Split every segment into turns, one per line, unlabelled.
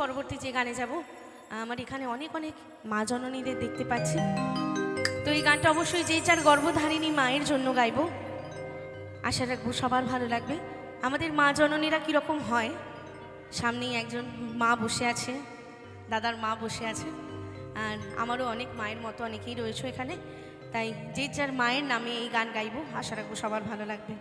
পরবর্তী যে গানে যাব, আমার এখানে অনেক অনেক মা জননীদের দেখতে পাচ্ছি। তো এই গানটা অবশ্যই যে যার গর্ভধারিণী মায়ের জন্য গাইব। আশা রাখবো সবার ভালো লাগবে। আমাদের মা জননীরা কীরকম হয়, সামনেই একজন মা বসে আছে, দাদার মা বসে আছে, আর আমারও অনেক মায়ের মতো অনেকেই রয়েছে এখানে। তাই যে যার মায়ের নামে এই গান গাইব। আশা রাখবো সবার ভালো লাগবে।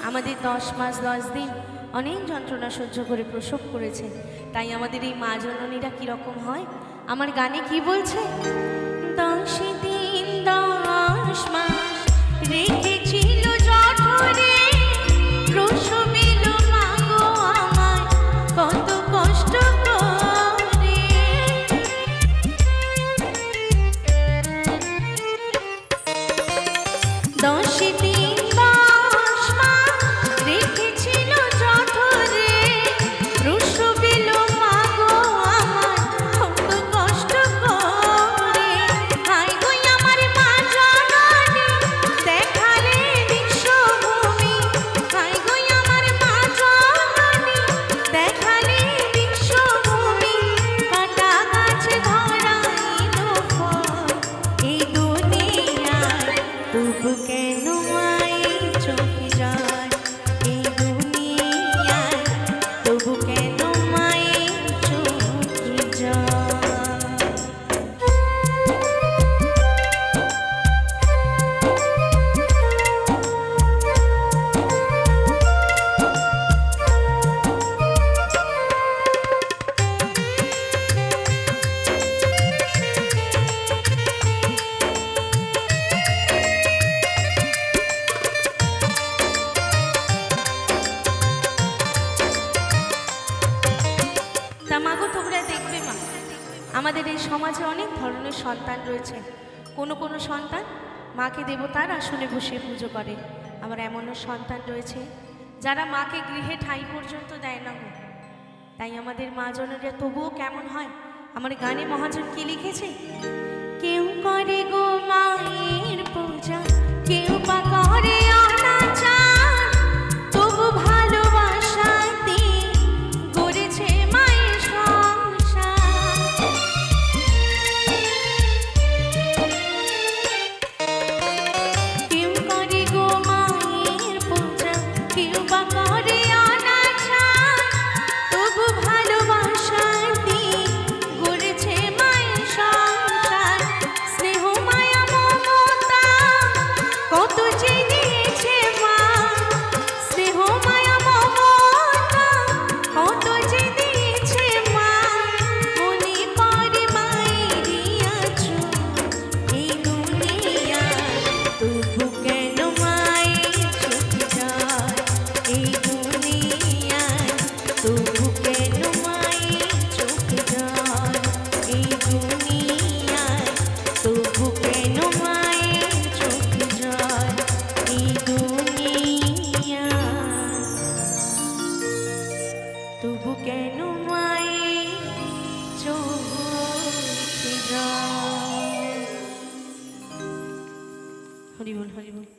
আমাদের 10 মাস 10 দিন অনেক যন্ত্রণা সহ্য করে প্রসব করেছে। তাই আমাদের এই মা জননীরা কীরকম হয়, আমার গানে কি বলছে, 10 দিন 10 মাস রেখেছিল জঠরে, প্রসবিল মা গো আমার কত কষ্ট করে। 10 দিন আমাদের এই সমাজে অনেক ধরনের সন্তান রয়েছে। কোনো কোনো সন্তান মাকে দেবতার আসনে বসে পুজো করে, আবার এমনও সন্তান রয়েছে যারা মাকে গৃহে ঠাঁই পর্যন্ত দেয় না। তাই আমাদের মা জনরা তবুও কেমন হয়, আমার গানে মহাজন কি লিখেছে, কেউ করে গো মায়ের পূজা, কেউ বা করে অনাচার, তবু ভালোবাসা দিয়ে গড়েছে মায়ের সংসার। কেউ করে গো মায়ের পূজা, কেউ বা করে অনাচার, তবু ভালোবাসা দিয়ে গড়েছে মায়ের সংসার। স্নেহ মায়া মমতা দুনিয়ায়, তবু কেন মায়ের চোখে জল এই দুনিয়ায়, তবু কেন মায়ের চোখে জল। হরি বল, হরি বল।